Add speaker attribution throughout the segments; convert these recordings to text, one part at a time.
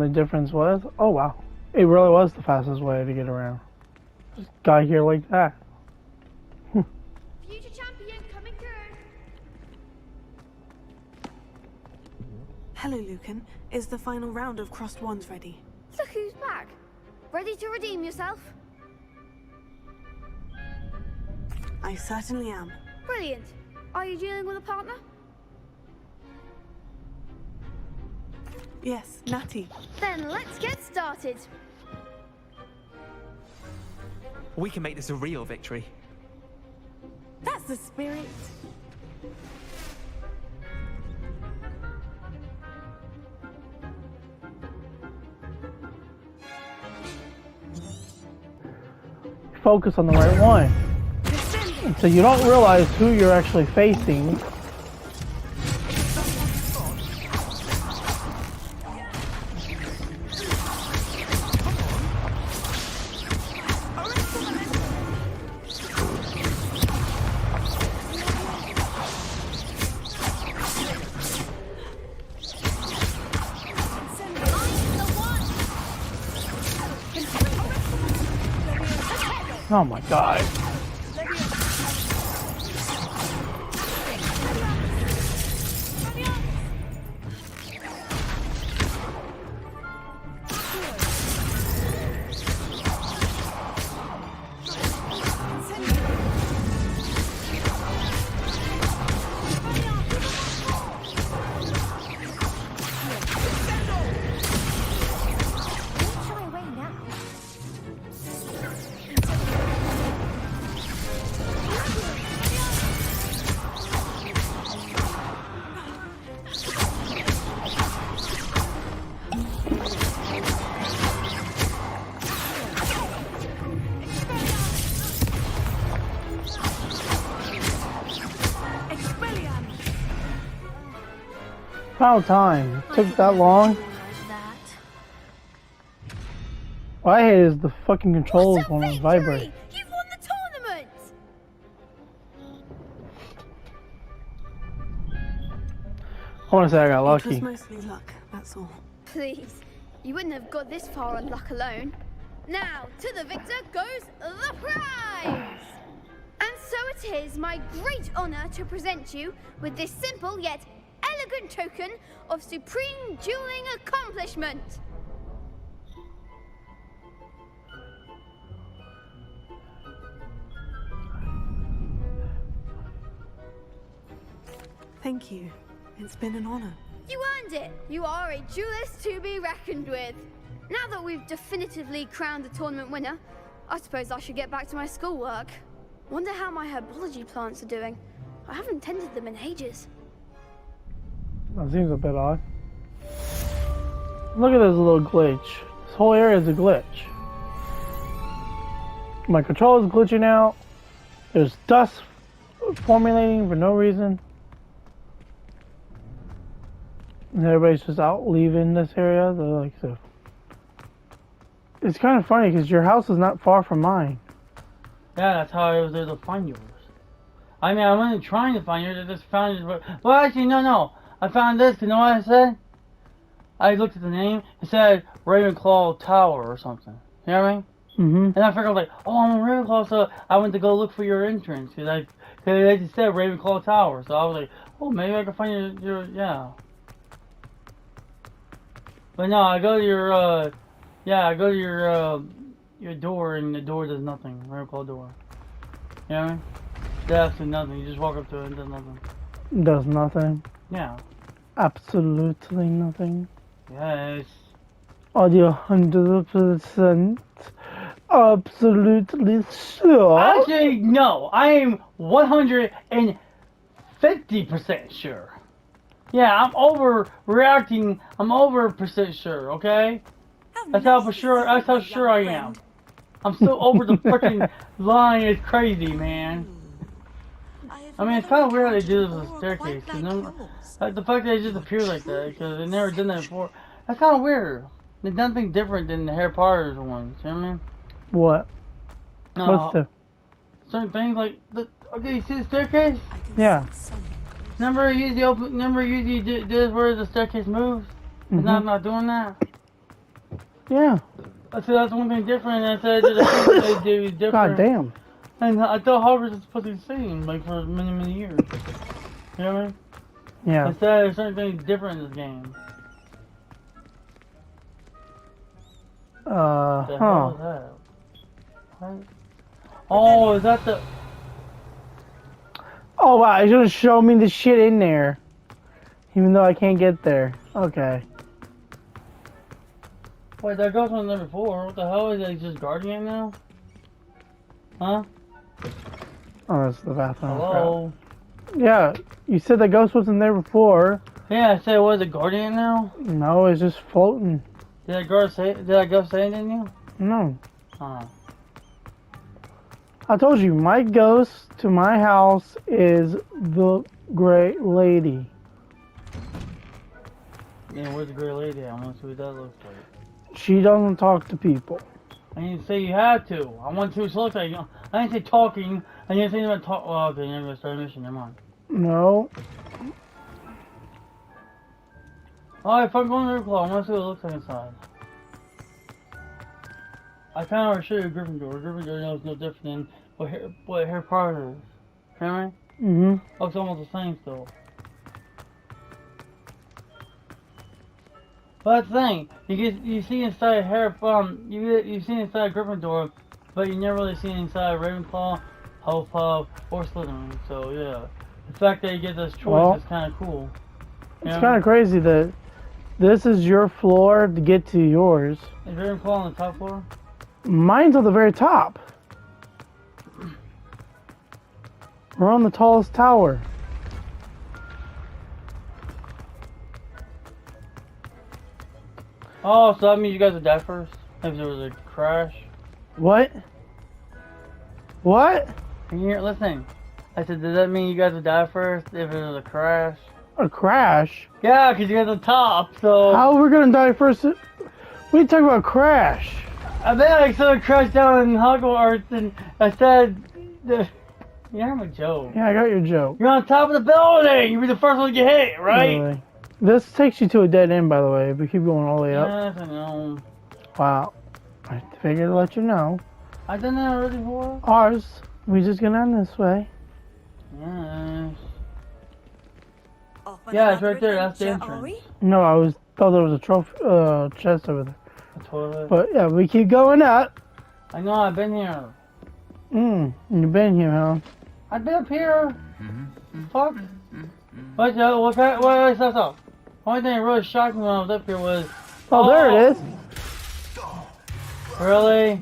Speaker 1: only difference was, oh wow, it really was the fastest way to get around. Just got here like that.
Speaker 2: Future champion coming through.
Speaker 3: Hello, Lucan. Is the final round of Crossed Wands ready?
Speaker 2: Look who's back. Ready to redeem yourself?
Speaker 3: I certainly am.
Speaker 2: Brilliant. Are you dealing with a partner?
Speaker 3: Yes, Natty.
Speaker 2: Then let's get started.
Speaker 4: We can make this a real victory.
Speaker 3: That's the spirit.
Speaker 1: Focus on the right one. So you don't realize who you're actually facing. Oh my god. About time. It took that long. What I hate is the fucking controls when it vibrate.
Speaker 2: You've won the tournament!
Speaker 1: I want to say I got
Speaker 3: It
Speaker 1: lucky.
Speaker 3: was mostly luck, that's all.
Speaker 2: Please, you wouldn't have got this far on luck alone. Now, to the victor goes the prize! And so it is my great honor to present you with this simple yet elegant token of supreme dueling accomplishment.
Speaker 3: Thank you. It's been an honor.
Speaker 2: You earned it. You are a duelist to be reckoned with. Now that we've definitively crowned the tournament winner, I suppose I should get back to my schoolwork. Wonder how my herbology plants are doing. I haven't tended them in ages.
Speaker 1: That seems a bit odd. Look at this little glitch. This whole area is a glitch. My controller is glitching out. There's dust formulating for no reason. And everybody's just out leaving this area. They're like, so. It's kind of funny because your house is not far from mine.
Speaker 5: Yeah, that's how I was able to find yours. I mean, I wasn't trying to find yours, I just found it. Well, actually, no. I found this, you know what I said? I looked at the name, it said Ravenclaw Tower or something. You know what I mean?
Speaker 1: Mm-hmm.
Speaker 5: And I figured, like, oh, I'm in Ravenclaw, so I went to go look for your entrance, because they just said Ravenclaw Tower, so I was like, oh, maybe I can find your yeah. But no, I go to your door, and the door does nothing. Ravenclaw door. You know what I mean? There's absolutely nothing. You just walk up to it and it does nothing.
Speaker 1: Does nothing.
Speaker 5: Yeah.
Speaker 1: Absolutely nothing.
Speaker 5: Yes.
Speaker 1: Are you 100% absolutely sure?
Speaker 5: Actually, no. I am 150% sure. Yeah, I'm overreacting. I'm over% sure. Okay. That's how sure. That's how sure I am. I'm so over the freaking line. It's crazy, man. I mean, it's kind of weird how they do this with the staircase. Like the fact that they just appear like that, because they've never done that before. That's kind of weird. It's nothing different than the Harry Potter's ones. You know what I mean?
Speaker 1: What? What's the?
Speaker 5: Certain things like okay, you see the staircase?
Speaker 1: Yeah.
Speaker 5: Remember, you usually do this where the staircase moves. It's not doing that.
Speaker 1: Yeah.
Speaker 5: I said that's one thing different. I said there's a thing they do different.
Speaker 1: God damn.
Speaker 5: And I thought Hogwarts was supposed to be the same, like for many, many years. You know what I mean?
Speaker 1: Yeah.
Speaker 5: I said there's certain things different in this game. What the hell is that? What? Oh, is that the...
Speaker 1: Oh wow, it's gonna show me the shit in there. Even though I can't get there. Okay.
Speaker 5: Wait, that goes on number 4. What the hell is that? Just Guardian now? Huh?
Speaker 1: Oh, that's the bathroom.
Speaker 5: Hello?
Speaker 1: Yeah, you said the ghost wasn't there before.
Speaker 5: Yeah, I said, what is it, Guardian now?
Speaker 1: No, it's just floating.
Speaker 5: Did that ghost say anything to you?
Speaker 1: No.
Speaker 5: Huh.
Speaker 1: I told you, my ghost to my house is the Great Lady.
Speaker 5: Yeah, where's the Great Lady? I want to see what that looks like.
Speaker 1: She doesn't talk to people.
Speaker 5: I didn't say you had to. I want to see what she looks like. I didn't say talking. I didn't say anything about talk. Well, okay, you're going to start a mission. Never mind.
Speaker 1: No.
Speaker 5: Alright, if I'm going to Ravenclaw, I want to see what it looks like inside. I kind of want to show you Gryffindor. Gryffindor knows no different than what Harry Potter is. Can I?
Speaker 1: Mm-hmm.
Speaker 5: Oh, it's almost the same still. But that's the thing. You see inside you see inside Gryffindor, but you never really see inside Ravenclaw, Hufflepuff, or Slytherin. So yeah, the fact that you get this choice is kind of cool.
Speaker 1: It's kind of crazy that this is your floor to get to yours.
Speaker 5: Is Ravenclaw on the top floor?
Speaker 1: Mine's on the very top. We're on the tallest tower.
Speaker 5: Oh, so that means you guys would die first? If there was a crash?
Speaker 1: What? What?
Speaker 5: Can you hear? Listen. I said, does that mean you guys would die first if there was a crash?
Speaker 1: A crash?
Speaker 5: Yeah, because you're at the top, so...
Speaker 1: How are we gonna die first? What are you talking about, crash?
Speaker 5: I bet I saw it crash down in Hogwarts, and I said... You heard my joke.
Speaker 1: Yeah, I got your joke.
Speaker 5: You're on top of the building! You'll be the first one to get hit, right?
Speaker 1: Really? This takes you to a dead end, by the way, but keep going all the way up.
Speaker 5: Yes, I know.
Speaker 1: Wow. I figured to let you know.
Speaker 5: I've done that already before.
Speaker 1: Ours, we just gonna end this way.
Speaker 5: Yes. Yeah, it's right there. That's the entrance.
Speaker 1: No, thought there was a trophy chest over there.
Speaker 5: The toilet.
Speaker 1: But yeah, we keep going up.
Speaker 5: I know, I've been here.
Speaker 1: You've been here, huh?
Speaker 5: I've been up here. Fuck. What stop. Only thing that really shocked me when I was up here was...
Speaker 1: Oh, there it is.
Speaker 5: Really?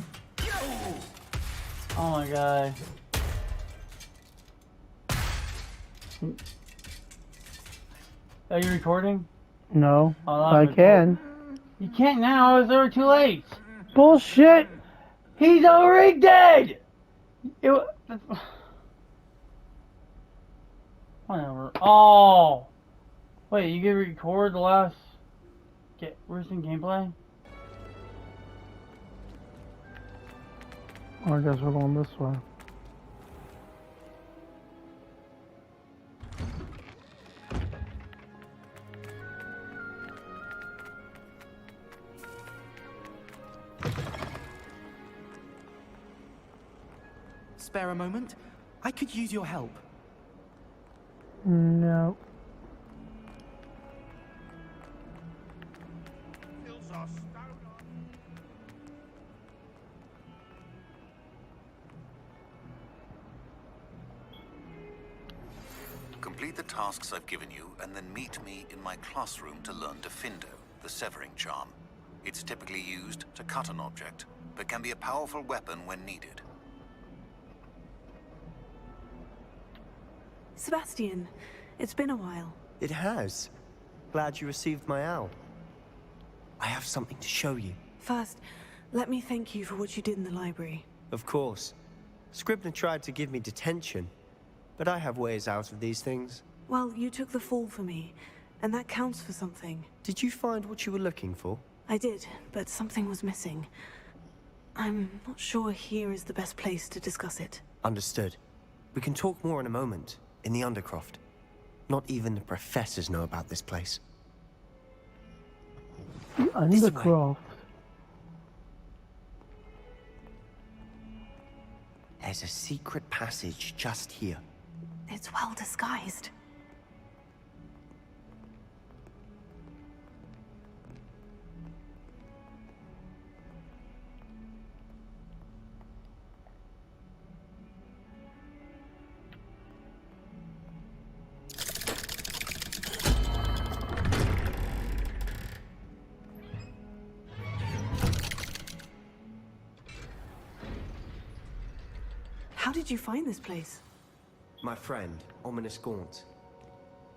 Speaker 5: Oh my god. Are you recording?
Speaker 1: No,
Speaker 5: Oh,
Speaker 1: I can.
Speaker 5: You can't now, it's already too late.
Speaker 1: Bullshit.
Speaker 5: He's already dead! Whatever. Oh! Wait, you can record the last recent gameplay?
Speaker 1: Oh, I guess we're going this way.
Speaker 4: Spare a moment? I could use your help.
Speaker 1: No.
Speaker 6: Complete the tasks I've given you, and then meet me in my classroom to learn Defindo, the severing charm. It's typically used to cut an object, but can be a powerful weapon when needed.
Speaker 3: Sebastian, it's been a while.
Speaker 7: It has. Glad you received my owl. I have something to show you.
Speaker 3: First, let me thank you for what you did in the library.
Speaker 7: Of course. Scribner tried to give me detention, but I have ways out of these things.
Speaker 3: Well, you took the fall for me, and that counts for something.
Speaker 7: Did you find what you were looking for?
Speaker 3: I did, but something was missing. I'm not sure here is the best place to discuss it.
Speaker 7: Understood. We can talk more in a moment, in the Undercroft. Not even the professors know about this place.
Speaker 1: The Undercroft.
Speaker 7: There's a secret passage just here.
Speaker 3: It's well disguised. How did you find this place?
Speaker 7: My friend, Ominous Gaunt.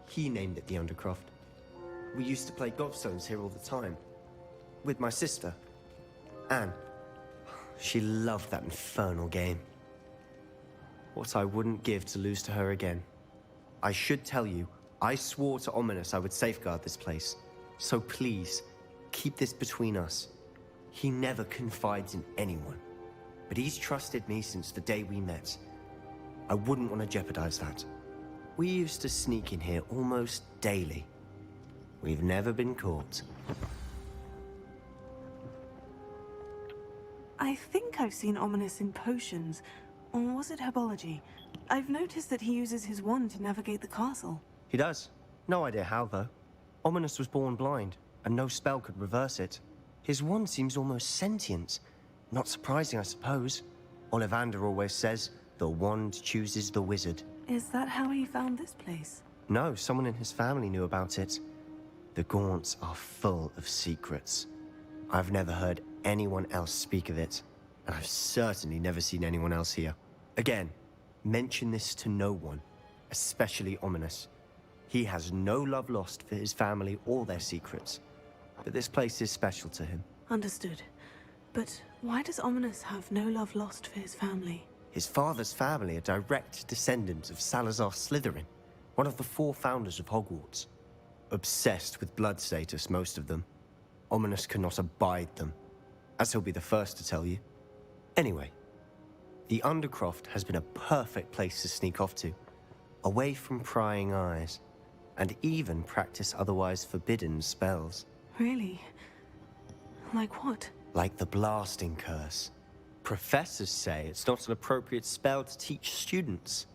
Speaker 7: He named it the Undercroft. We used to play gobstones here all the time. With my sister, Anne. She loved that infernal game. What I wouldn't give to lose to her again. I should tell you, I swore to Ominous I would safeguard this place. So please, keep this between us. He never confides in anyone. But he's trusted me since the day we met. I wouldn't want to jeopardize that. We used to sneak in here almost daily. We've never been caught.
Speaker 3: I think I've seen Ominous in potions. Or was it herbology? I've noticed that he uses his wand to navigate the castle.
Speaker 7: He does. No idea how, though. Ominous was born blind, and no spell could reverse it. His wand seems almost sentient. Not surprising, I suppose. Ollivander always says, the wand chooses the wizard.
Speaker 3: Is that how he found this place?
Speaker 7: No, someone in his family knew about it. The Gaunts are full of secrets. I've never heard anyone else speak of it, and I've certainly never seen anyone else here. Again, mention this to no one, especially Ominous. He has no love lost for his family or their secrets, but this place is special to him.
Speaker 3: Understood. But why does Ominous have no love lost for his family?
Speaker 7: His father's family are direct descendants of Salazar Slytherin, one of the 4 founders of Hogwarts. Obsessed with blood status, most of them. Ominous cannot abide them, as he'll be the first to tell you. Anyway, the Undercroft has been a perfect place to sneak off to, away from prying eyes, and even practice otherwise forbidden spells.
Speaker 3: Really? Like what?
Speaker 7: Like the blasting curse. Professors say it's not an appropriate spell to teach students.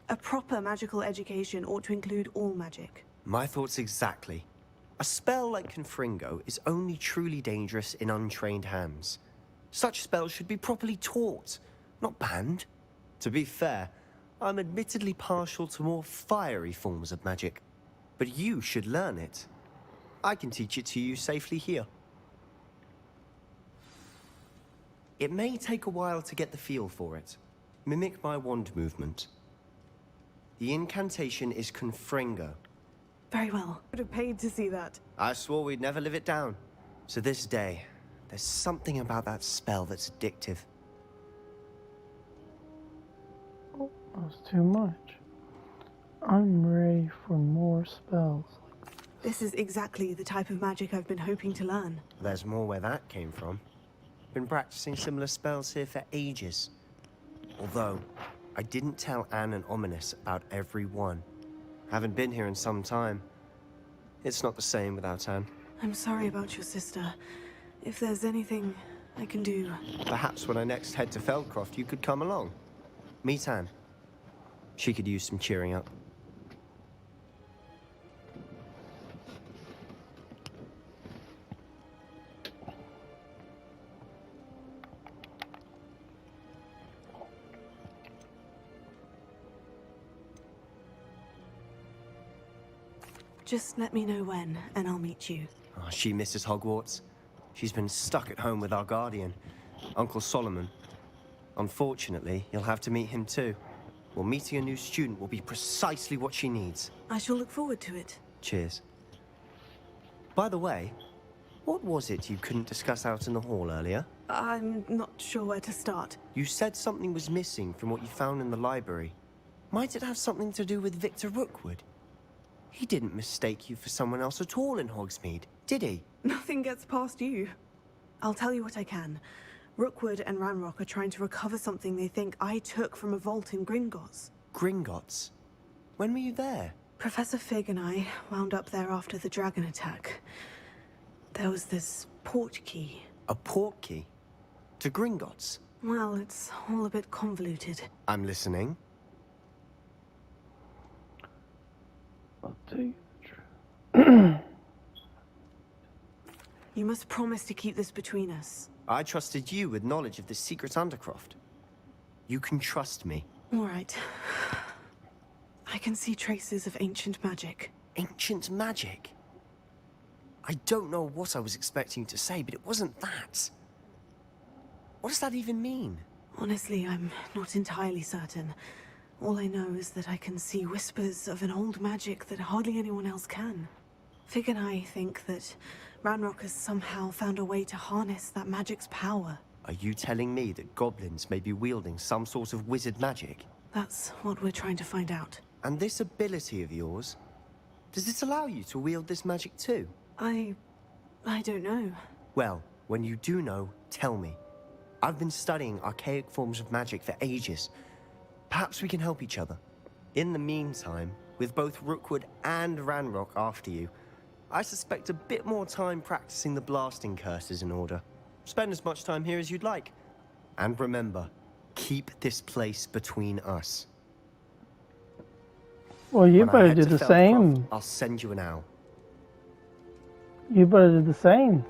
Speaker 3: A proper magical education ought to include all magic.
Speaker 7: My thoughts exactly. A spell like Confringo is only truly dangerous in untrained hands. Such spells should be properly taught, not banned. To be fair, I'm admittedly partial to more fiery forms of magic. But you should learn it. I can teach it to you safely here. It may take a while to get the feel for it. Mimic my wand movement. The incantation is Confringo.
Speaker 3: Very well. Would have paid to see that.
Speaker 7: I swore we'd never live it down. To this day, there's something about that spell that's addictive.
Speaker 1: Oh, that's too much. I'm ready for more spells.
Speaker 3: This is exactly the type of magic I've been hoping to learn.
Speaker 7: There's more where that came from. Been practicing similar spells here for ages. Although, I didn't tell Anne and Ominous about every one. Haven't been here in some time. It's not the same without Anne.
Speaker 3: I'm sorry about your sister. If there's anything I can do...
Speaker 7: Perhaps when I next head to Feldcroft, you could come along. Meet Anne. She could use some cheering up.
Speaker 3: Just let me know when, and I'll meet you.
Speaker 7: Oh, she misses Hogwarts. She's been stuck at home with our guardian, Uncle Solomon. Unfortunately, you'll have to meet him too. Well, meeting a new student will be precisely what she needs.
Speaker 3: I shall look forward to it.
Speaker 7: Cheers. By the way, what was it you couldn't discuss out in the hall earlier?
Speaker 3: I'm not sure where to start.
Speaker 7: You said something was missing from what you found in the library. Might it have something to do with Victor Rookwood? He didn't mistake you for someone else at all in Hogsmeade, did he?
Speaker 3: Nothing gets past you. I'll tell you what I can. Rookwood and Ranrock are trying to recover something they think I took from a vault in Gringotts.
Speaker 7: Gringotts? When were you there?
Speaker 3: Professor Fig and I wound up there after the dragon attack. There was this port key.
Speaker 7: A portkey? To Gringotts?
Speaker 3: Well, it's all a bit convoluted.
Speaker 7: I'm listening.
Speaker 1: I'll take the truth.
Speaker 3: You must promise to keep this between us.
Speaker 7: I trusted you with knowledge of the secret Undercroft. You can trust me.
Speaker 3: All right. I can see traces of ancient magic.
Speaker 7: Ancient magic? I don't know what I was expecting you to say, but it wasn't that. What does that even mean?
Speaker 3: Honestly, I'm not entirely certain. All I know is that I can see whispers of an old magic that hardly anyone else can. Fig and I think that Ranrock has somehow found a way to harness that magic's power.
Speaker 7: Are you telling me that goblins may be wielding some sort of wizard magic?
Speaker 3: That's what we're trying to find out.
Speaker 7: And this ability of yours, does it allow you to wield this magic too?
Speaker 3: I don't know.
Speaker 7: Well, when you do know, tell me. I've been studying archaic forms of magic for ages. Perhaps we can help each other. In the meantime, with both Rookwood and Ranrock after you, I suspect a bit more time practicing the blasting curse is in order. Spend as much time here as you'd like. And remember, keep this place between us.
Speaker 1: Well, you
Speaker 7: When I
Speaker 1: better
Speaker 7: head
Speaker 1: do
Speaker 7: to
Speaker 1: the
Speaker 7: Feldcroft,
Speaker 1: same.
Speaker 7: I'll send you an owl.
Speaker 1: You better do the same.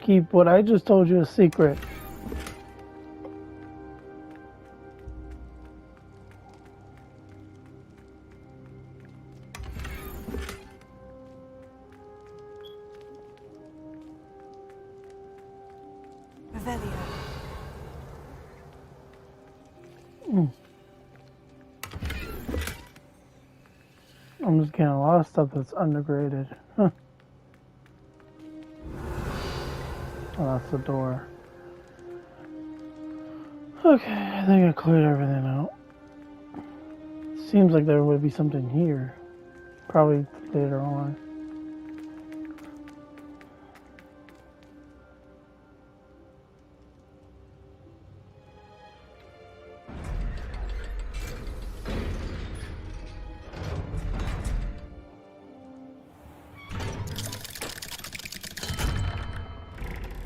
Speaker 1: Keep what I just told you a secret.
Speaker 3: Revelio.
Speaker 1: I'm just getting a lot of stuff that's undergraded. Huh. Oh, that's the door. Okay, I think I cleared everything out. Seems like there would be something here. Probably later on.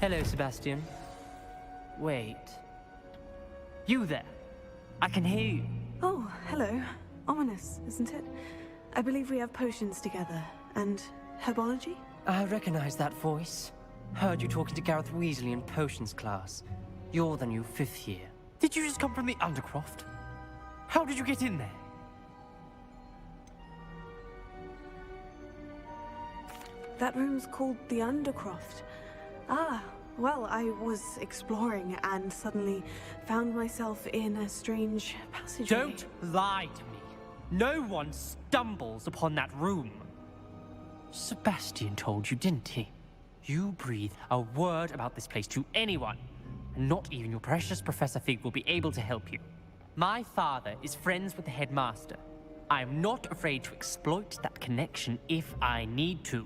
Speaker 8: Hello, Sebastian. Wait. You there? I can hear you.
Speaker 3: Oh, hello. Ominous, isn't it? I believe we have potions together. And herbology?
Speaker 8: I recognize that voice. Heard you talking to Gareth Weasley in potions class. You're the new 5th year. Did you just come from the Undercroft? How did you get in there?
Speaker 3: That room's called the Undercroft. Ah, well, I was exploring and suddenly found myself in a strange passageway.
Speaker 8: Don't lie to me. No one stumbles upon that room. Sebastian told you, didn't he? You breathe a word about this place to anyone, and not even your precious Professor Fig will be able to help you. My father is friends with the headmaster. I'm not afraid to exploit that connection if I need to.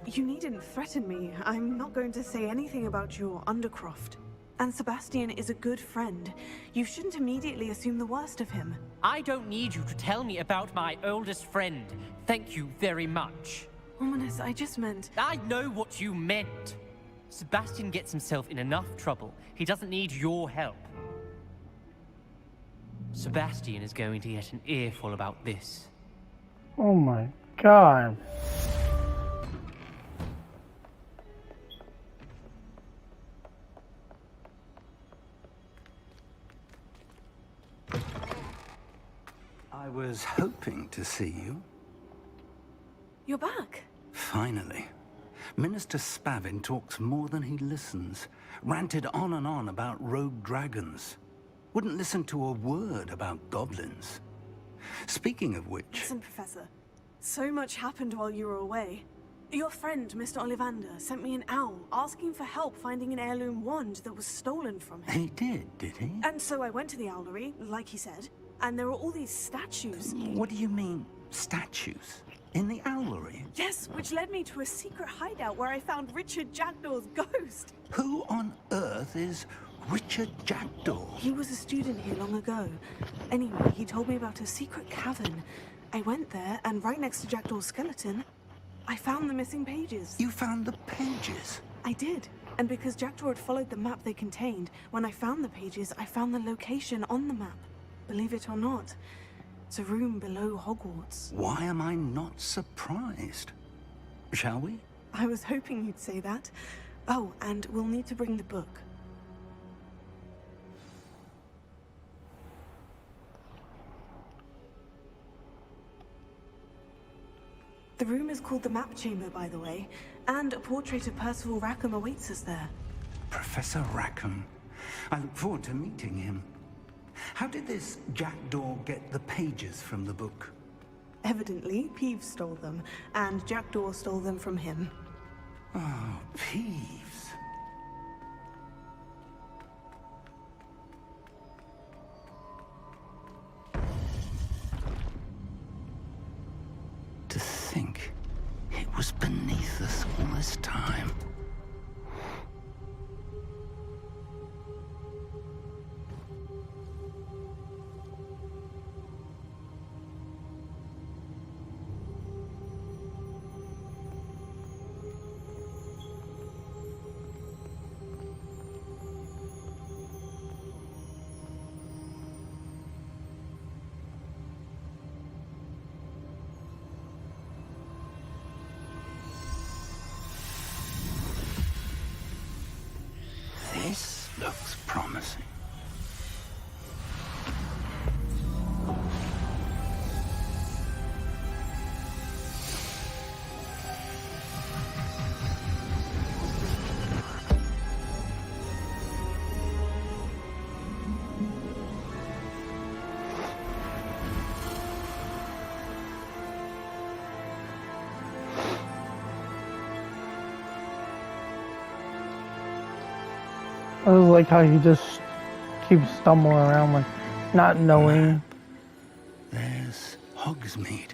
Speaker 3: You needn't threaten me. I'm not going to say anything about your Undercroft. And Sebastian is a good friend. You shouldn't immediately assume the worst of him.
Speaker 8: I don't need you to tell me about my oldest friend. Thank you very much.
Speaker 3: Ominous, I just meant...
Speaker 8: I know what you meant. Sebastian gets himself in enough trouble. He doesn't need your help. Sebastian is going to get an earful about this.
Speaker 1: Oh my god.
Speaker 9: I was hoping to see you.
Speaker 3: You're back.
Speaker 9: Finally. Minister Spavin talks more than he listens. Ranted on and on about rogue dragons. Wouldn't listen to a word about goblins. Speaking of which...
Speaker 3: Listen, Professor. So much happened while you were away. Your friend, Mr. Ollivander, sent me an owl asking for help finding an heirloom wand that was stolen from him.
Speaker 9: He did he?
Speaker 3: And so I went to the owlery, like he said, and there were all these statues.
Speaker 9: What do you mean, statues? In the owlery?
Speaker 3: Yes, which led me to a secret hideout where I found Richard Jackdaw's ghost.
Speaker 9: Who on earth is Richard Jackdaw?
Speaker 3: He was a student here long ago. Anyway, he told me about a secret cavern. I went there, and right next to Jackdaw's skeleton I found the missing pages.
Speaker 9: You found the pages?
Speaker 3: I did. And because Jackdaw had followed the map they contained, when I found the pages, I found the location on the map. Believe it or not, it's a room below Hogwarts.
Speaker 9: Why am I not surprised? Shall we?
Speaker 3: I was hoping you'd say that. Oh, and we'll need to bring the book. The room is called the Map Chamber, by the way, and a portrait of Percival Rackham awaits us there.
Speaker 9: Professor Rackham. I look forward to meeting him. How did this Jackdaw get the pages from the book?
Speaker 3: Evidently, Peeves stole them, and Jackdaw stole them from him.
Speaker 9: Oh, Peeves. To think it was beneath us all this time. This looks promising.
Speaker 1: I just like how he just keeps stumbling around, like, not knowing.
Speaker 9: There's Hogsmeade.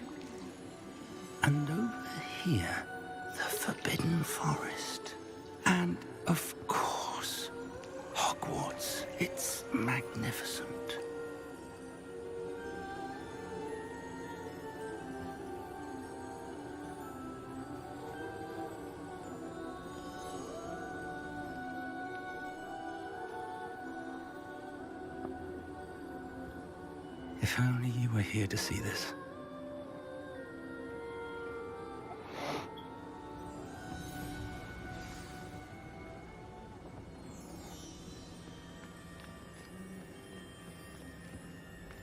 Speaker 9: And over here, the Forbidden Forest. And, of course, Hogwarts. It's magnificent. If only you were here to see this.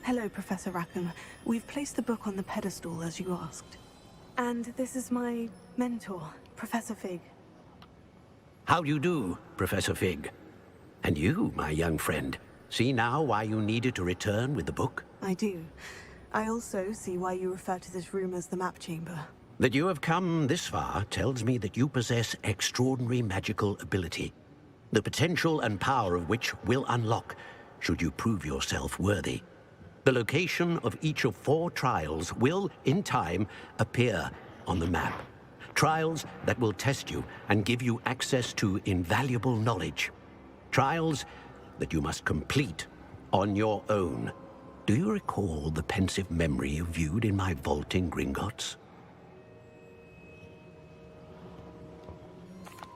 Speaker 3: Hello, Professor Rackham. We've placed the book on the pedestal, as you asked. And this is my mentor, Professor Fig.
Speaker 10: How do you do, Professor Fig? And you, my young friend, see now why you needed to return with the book?
Speaker 3: I do. I also see why you refer to this room as the Map Chamber.
Speaker 10: That you have come this far tells me that you possess extraordinary magical ability, the potential and power of which will unlock should you prove yourself worthy. The location of each of 4 trials will, in time, appear on the map. Trials that will test you and give you access to invaluable knowledge. Trials that you must complete on your own. Do you recall the pensive memory you viewed in my vault in Gringotts?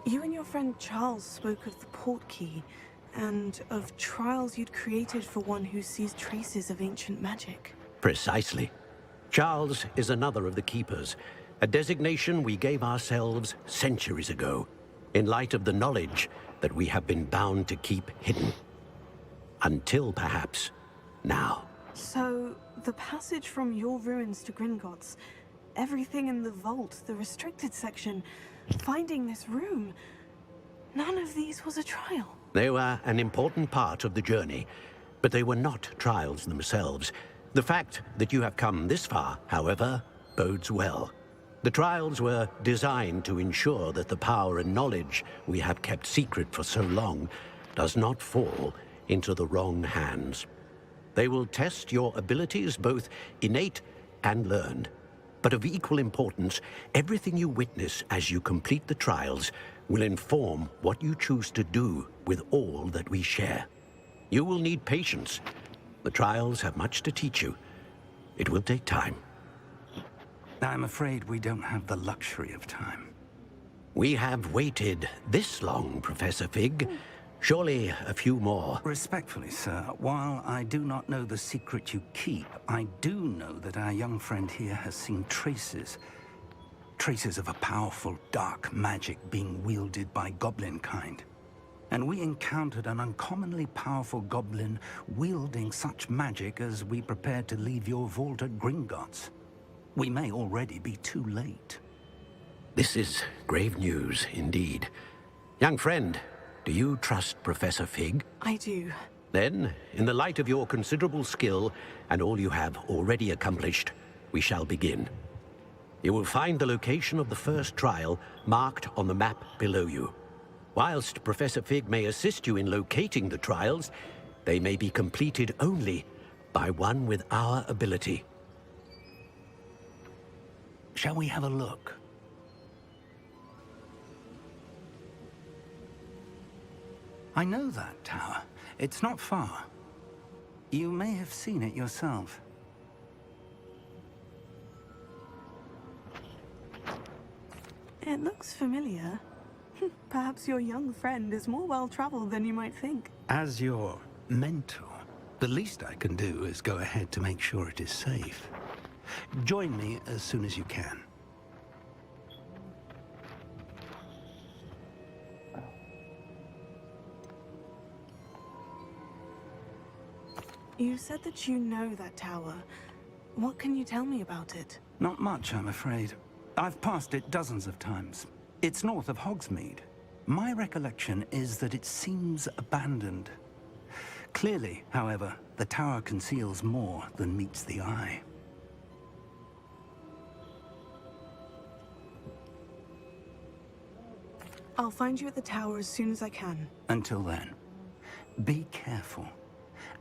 Speaker 3: You and your friend Charles spoke of the portkey, and of trials you'd created for one who sees traces of ancient magic.
Speaker 10: Precisely. Charles is another of the Keepers, a designation we gave ourselves centuries ago, in light of the knowledge that we have been bound to keep hidden. Until, perhaps, now.
Speaker 3: So, the passage from your ruins to Gringotts, everything in the vault, the restricted section, finding this room, none of these was a trial.
Speaker 10: They were an important part of the journey, but they were not trials themselves. The fact that you have come this far, however, bodes well. The trials were designed to ensure that the power and knowledge we have kept secret for so long does not fall into the wrong hands. They will test your abilities, both innate and learned. But of equal importance, everything you witness as you complete the trials will inform what you choose to do with all that we share. You will need patience. The trials have much to teach you. It will take time.
Speaker 9: I'm afraid we don't have the luxury of time.
Speaker 10: We have waited this long, Professor Fig. Surely a few more.
Speaker 9: Respectfully, sir, while I do not know the secret you keep, I do know that our young friend here has seen traces of a powerful dark magic being wielded by goblin kind. And we encountered an uncommonly powerful goblin wielding such magic as we prepared to leave your vault at Gringotts. We may already be too late.
Speaker 10: This is grave news indeed. Young friend, do you trust Professor Fig?
Speaker 3: I do.
Speaker 10: Then, in the light of your considerable skill and all you have already accomplished, we shall begin. You will find the location of the first trial marked on the map below you. Whilst Professor Fig may assist you in locating the trials, they may be completed only by one with our ability.
Speaker 9: Shall we have a look? I know that tower. It's not far. You may have seen it yourself.
Speaker 3: It looks familiar. Perhaps your young friend is more well-traveled than you might think.
Speaker 9: As your mentor, the least I can do is go ahead to make sure it is safe. Join me as soon as you can.
Speaker 3: You said that you know that tower. What can you tell me about it?
Speaker 9: Not much, I'm afraid. I've passed it dozens of times. It's north of Hogsmeade. My recollection is that it seems abandoned. Clearly, however, the tower conceals more than meets the eye.
Speaker 3: I'll find you at the tower as soon as I can.
Speaker 9: Until then, be careful.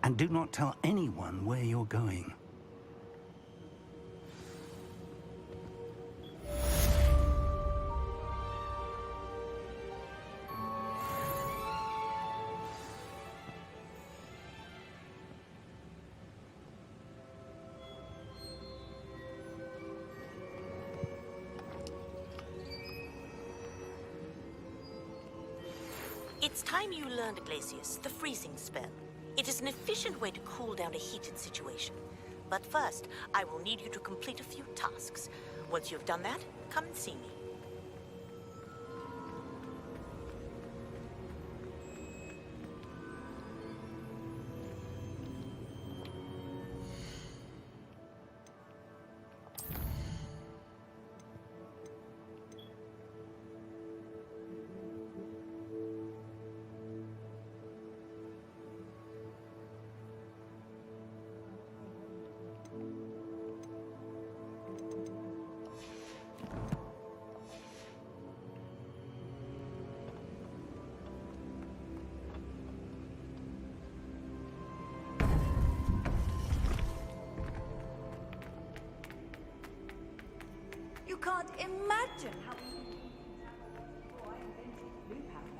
Speaker 9: And do not tell anyone where you're going.
Speaker 11: It's time you learned, Glacius, the freezing spell. It is an efficient way to cool down a heated situation. But first, I will need you to complete a few tasks. Once you've done that, come and see me.
Speaker 12: You can't imagine how... before I invented blue powder.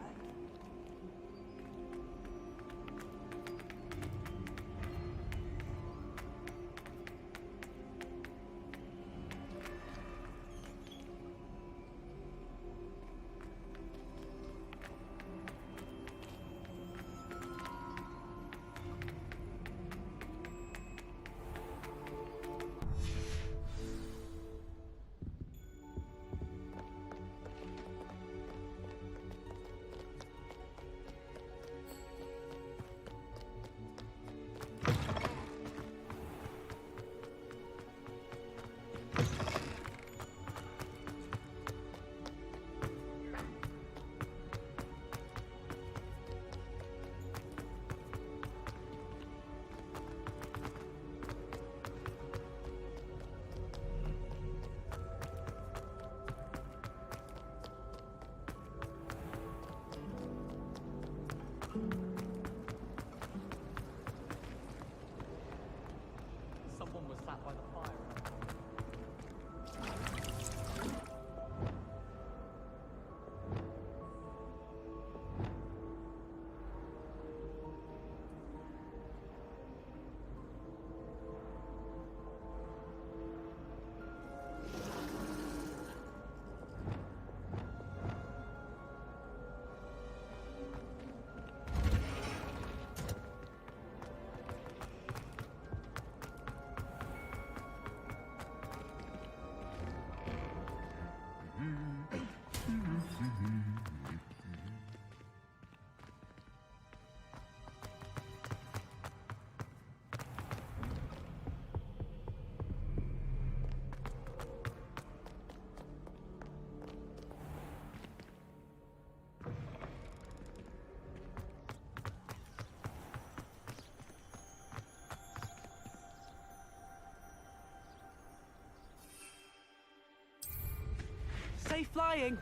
Speaker 4: Safe flying.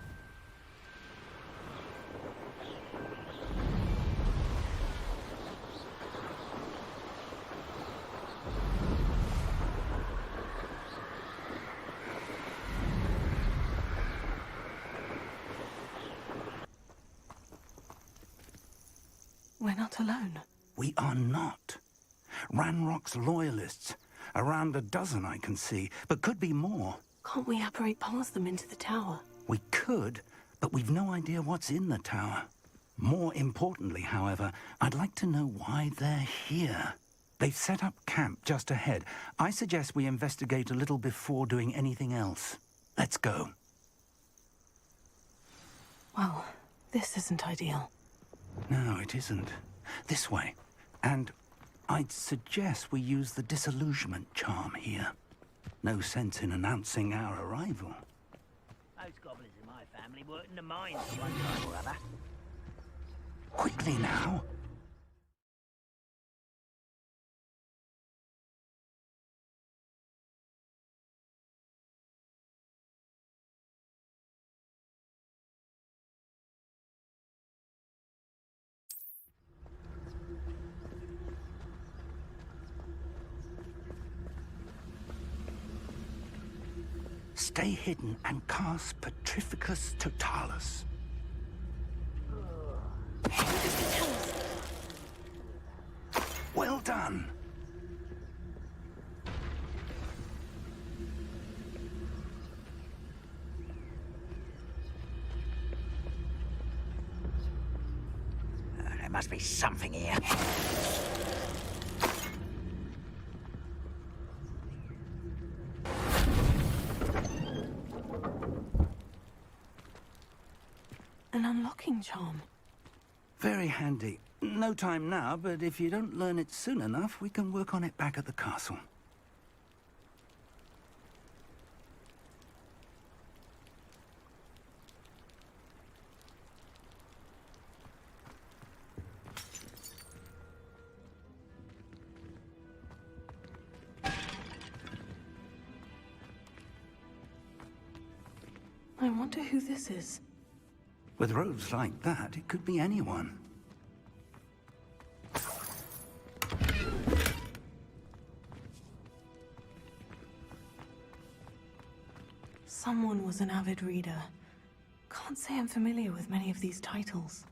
Speaker 3: We're not alone.
Speaker 9: We are not. Ranrock's loyalists. Around a dozen I can see, but could be more.
Speaker 3: Can't we apparate past them into the tower?
Speaker 9: We could, but we've no idea what's in the tower. More importantly, however, I'd like to know why they're here. They've set up camp just ahead. I suggest we investigate a little before doing anything else. Let's go.
Speaker 3: Well, this isn't ideal.
Speaker 9: No, it isn't. This way. And I'd suggest we use the disillusionment charm here. No sense in announcing our arrival.
Speaker 13: Most goblins in my family worked in the mines at one time or other.
Speaker 9: Quickly now. Stay hidden and cast Petrificus Totalis. Well done.
Speaker 13: There must be something here.
Speaker 3: An unlocking charm.
Speaker 9: Very handy. No time now, but if you don't learn it soon enough, we can work on it back at the castle.
Speaker 3: I wonder who this is.
Speaker 9: With robes like that, it could be anyone.
Speaker 3: Someone was an avid reader. Can't say I'm familiar with many of these titles.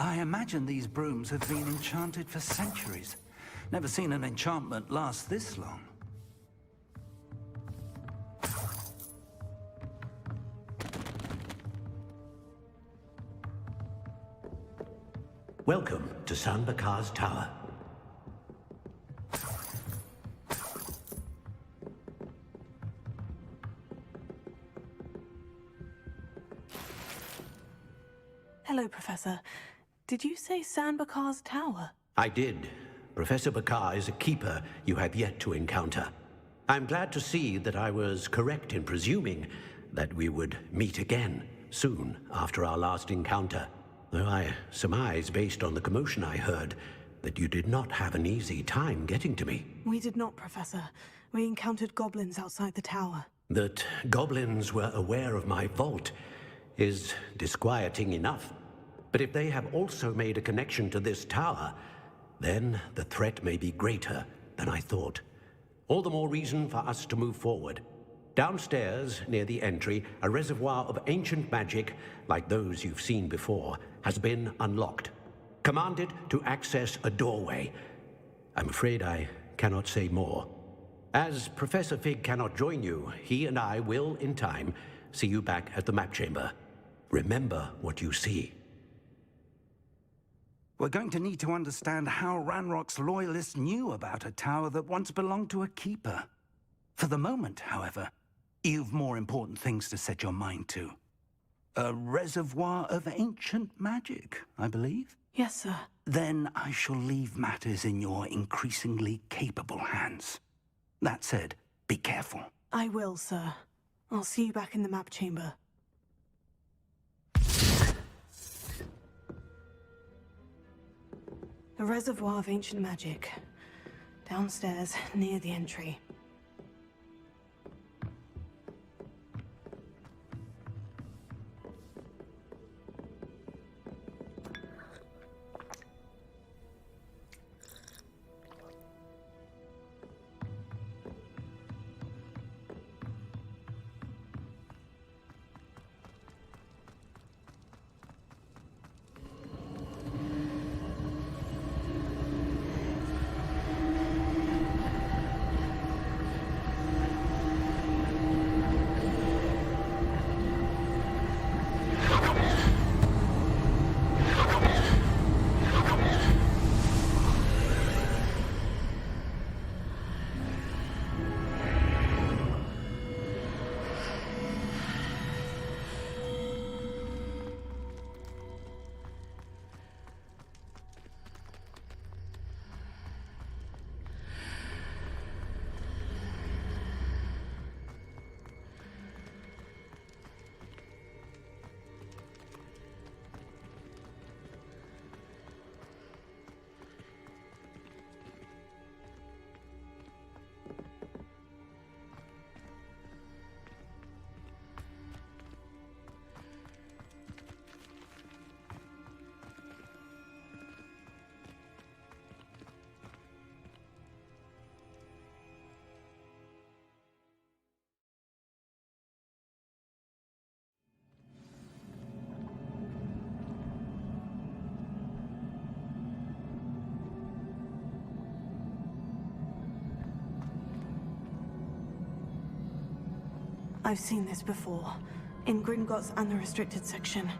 Speaker 9: I imagine these brooms have been enchanted for centuries. Never seen an enchantment last this long.
Speaker 10: Welcome to San Bakar's Tower.
Speaker 3: Hello, Professor. Did you say San Bakar's Tower?
Speaker 10: I did. Professor Bakar is a keeper you have yet to encounter. I'm glad to see that I was correct in presuming that we would meet again soon after our last encounter. Though I surmise, based on the commotion I heard, that you did not have an easy time getting to me.
Speaker 3: We did not, Professor. We encountered goblins outside the tower.
Speaker 10: That goblins were aware of my vault is disquieting enough. But if they have also made a connection to this tower, then the threat may be greater than I thought. All the more reason for us to move forward. Downstairs, near the entry, a reservoir of ancient magic, like those you've seen before, has been unlocked. Commanded to access a doorway. I'm afraid I cannot say more. As Professor Fig cannot join you, he and I will, in time, see you back at the map chamber. Remember what you see.
Speaker 9: We're going to need to understand how Ranrock's loyalists knew about a tower that once belonged to a keeper. For the moment, however, you've more important things to set your mind to. A reservoir of ancient magic, I believe?
Speaker 3: Yes, sir.
Speaker 9: Then I shall leave matters in your increasingly capable hands. That said, be careful.
Speaker 3: I will, sir. I'll see you back in the map chamber. The reservoir of ancient magic. Downstairs, near the entry. I've seen this before, in Gringotts and the restricted section.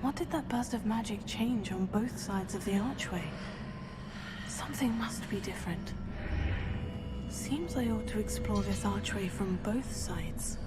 Speaker 3: What did that burst of magic change on both sides of the archway? Something must be different. Seems I ought to explore this archway from both sides.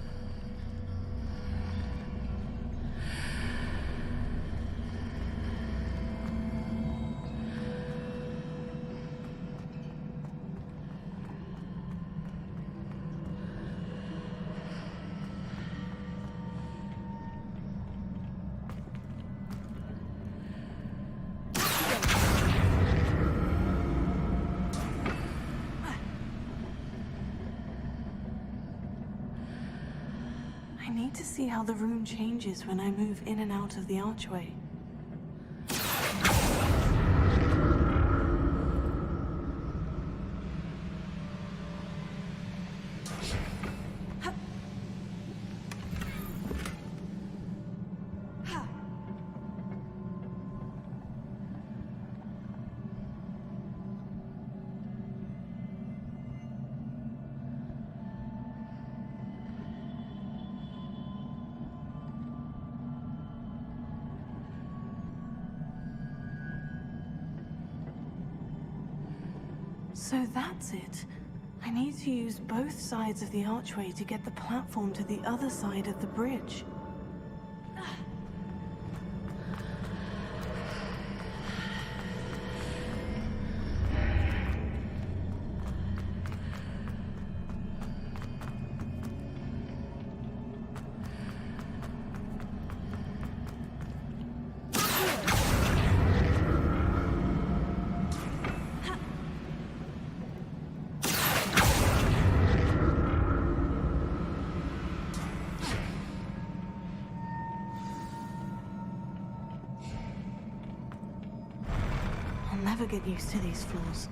Speaker 3: I need to see how the room changes when I move in and out of the archway. So that's it. I need to use both sides of the archway to get the platform to the other side of the bridge. I'll never get used to these floors.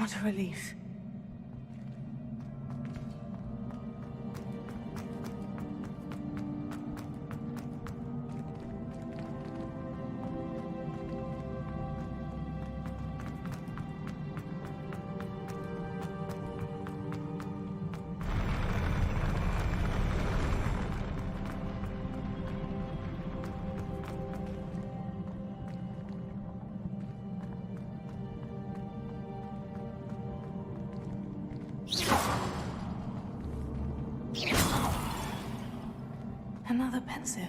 Speaker 3: What a relief. Another pensive.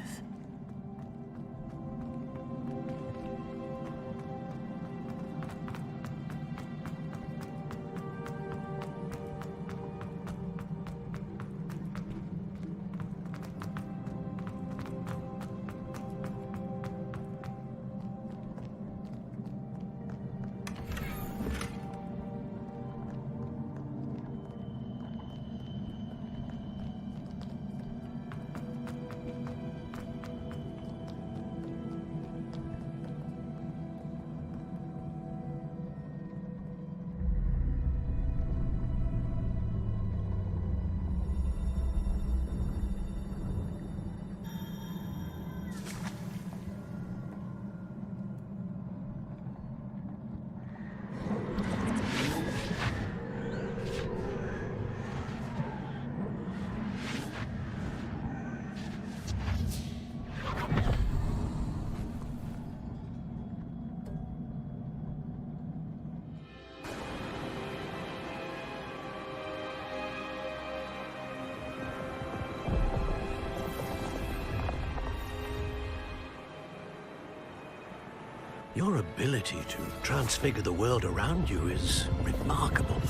Speaker 10: Your ability to transfigure the world around you is remarkable.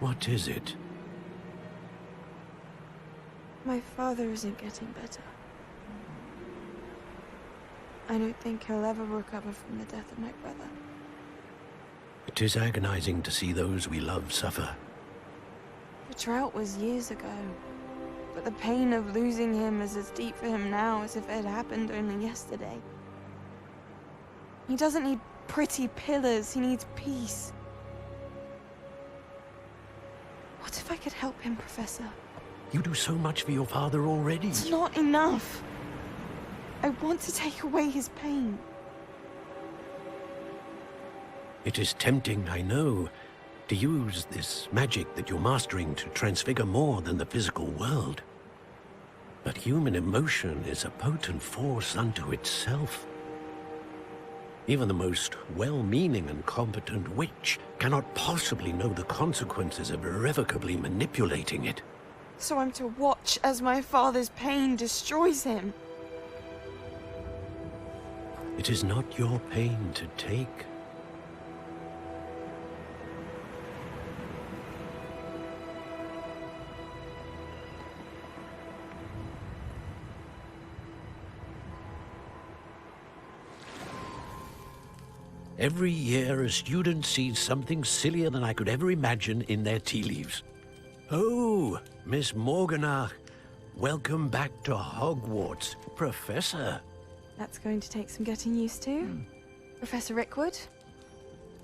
Speaker 10: What is it?
Speaker 14: My father isn't getting better. I don't think he'll ever recover from the death of my brother.
Speaker 10: It is agonizing to see those we love suffer.
Speaker 14: The drought was years ago, but the pain of losing him is as deep for him now as if it had happened only yesterday. He doesn't need pretty pillars, he needs peace. What if I could help him, Professor?
Speaker 10: You do so much for your father already.
Speaker 14: It's not enough. I want to take away his pain.
Speaker 10: It is tempting, I know, to use this magic that you're mastering to transfigure more than the physical world. But human emotion is a potent force unto itself. Even the most well-meaning and competent witch cannot possibly know the consequences of irrevocably manipulating it.
Speaker 14: So I'm to watch as my father's pain destroys him.
Speaker 10: It is not your pain to take. Every year, a student sees something sillier than I could ever imagine in their tea leaves. Oh, Miss Morganach, welcome back to Hogwarts, Professor.
Speaker 14: That's going to take some getting used to. Professor Rickwood?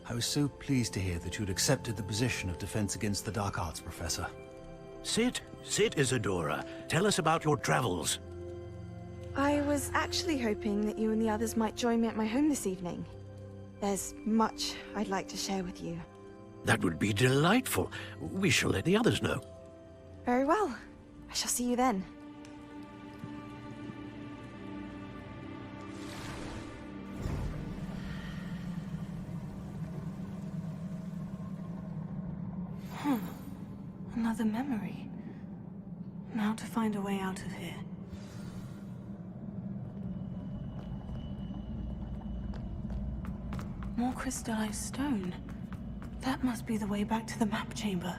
Speaker 15: I was so pleased to hear that you'd accepted the position of Defense Against the Dark Arts, Professor.
Speaker 10: Sit, Isadora. Tell us about your travels.
Speaker 14: I was actually hoping that you and the others might join me at my home this evening. There's much I'd like to share with you.
Speaker 10: That would be delightful. We shall let the others know.
Speaker 14: Very well. I shall see you then.
Speaker 3: Another memory. Now to find a way out of here. More crystallized stone. That must be the way back to the map chamber.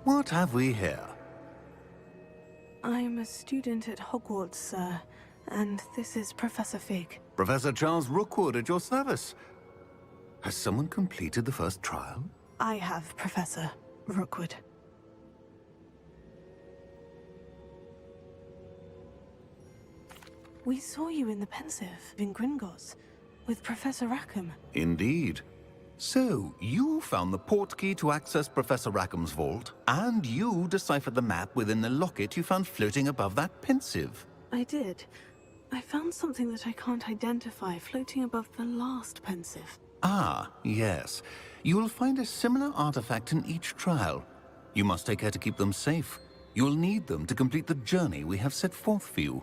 Speaker 6: What have we here?
Speaker 3: I'm a student at Hogwarts, sir, and this is Professor Fig.
Speaker 6: Professor Charles Rookwood at your service. Has someone completed the first trial?
Speaker 3: I have, Professor Rookwood. We saw you in the Pensive in Gringotts with Professor Rackham.
Speaker 6: Indeed. So, you found the portkey to access Professor Rackham's vault, and you deciphered the map within the locket you found floating above that Pensive.
Speaker 3: I did. I found something that I can't identify floating above the last Pensive.
Speaker 6: Ah, yes. You will find a similar artifact in each trial. You must take care to keep them safe. You'll need them to complete the journey we have set forth for you.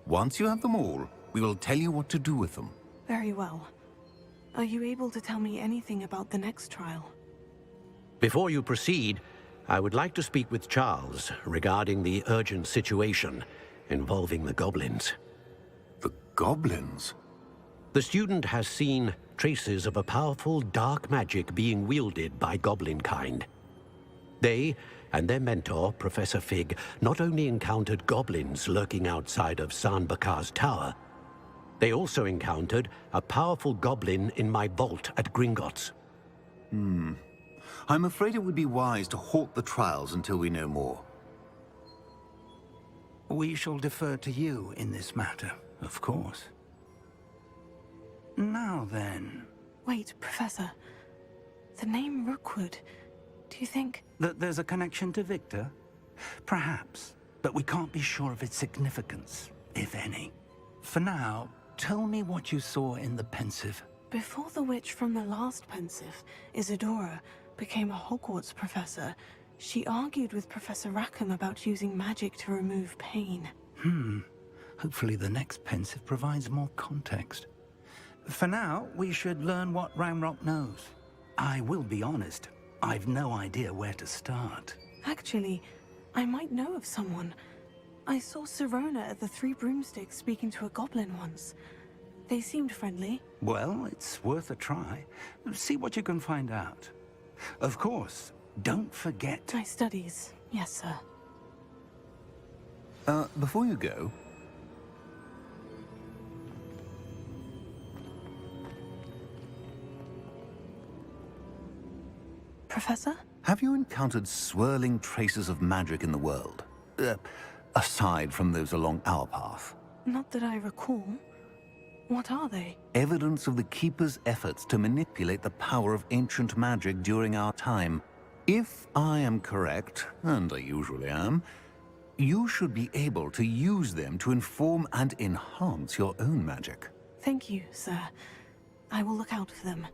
Speaker 6: Once you have them all, we will tell you what to do with them.
Speaker 3: Very well. Are you able to tell me anything about the next trial?
Speaker 10: Before you proceed, I would like to speak with Charles regarding the urgent situation involving the goblins.
Speaker 6: The goblins?
Speaker 10: The student has seen traces of a powerful dark magic being wielded by goblin kind. They and their mentor, Professor Fig, not only encountered goblins lurking outside of San Bakar's tower, they also encountered a powerful goblin in my vault at Gringotts.
Speaker 6: I'm afraid it would be wise to halt the trials until we know more.
Speaker 9: We shall defer to you in this matter, of course. Now then...
Speaker 3: Wait, Professor. The name Rookwood, do you think...
Speaker 9: That there's a connection to Victor? Perhaps, but we can't be sure of its significance, if any. For now, tell me what you saw in the Pensive.
Speaker 3: Before the witch from the last Pensive, Isadora, became a Hogwarts professor, she argued with Professor Rackham about using magic to remove pain.
Speaker 9: Hopefully the next Pensive provides more context. For now, we should learn what Ranrock knows. I will be honest, I've no idea where to start.
Speaker 3: Actually, I might know of someone. I saw Sirona at the Three Broomsticks speaking to a goblin once. They seemed friendly.
Speaker 9: Well, it's worth a try. See what you can find out. Of course, don't forget...
Speaker 3: My studies, yes, sir.
Speaker 6: Before you go...
Speaker 3: Professor?
Speaker 6: Have you encountered swirling traces of magic in the world? Aside from those along our path?
Speaker 3: Not that I recall. What are they?
Speaker 6: Evidence of the Keeper's efforts to manipulate the power of ancient magic during our time. If I am correct, and I usually am, you should be able to use them to inform and enhance your own magic.
Speaker 3: Thank you, sir. I will look out for them.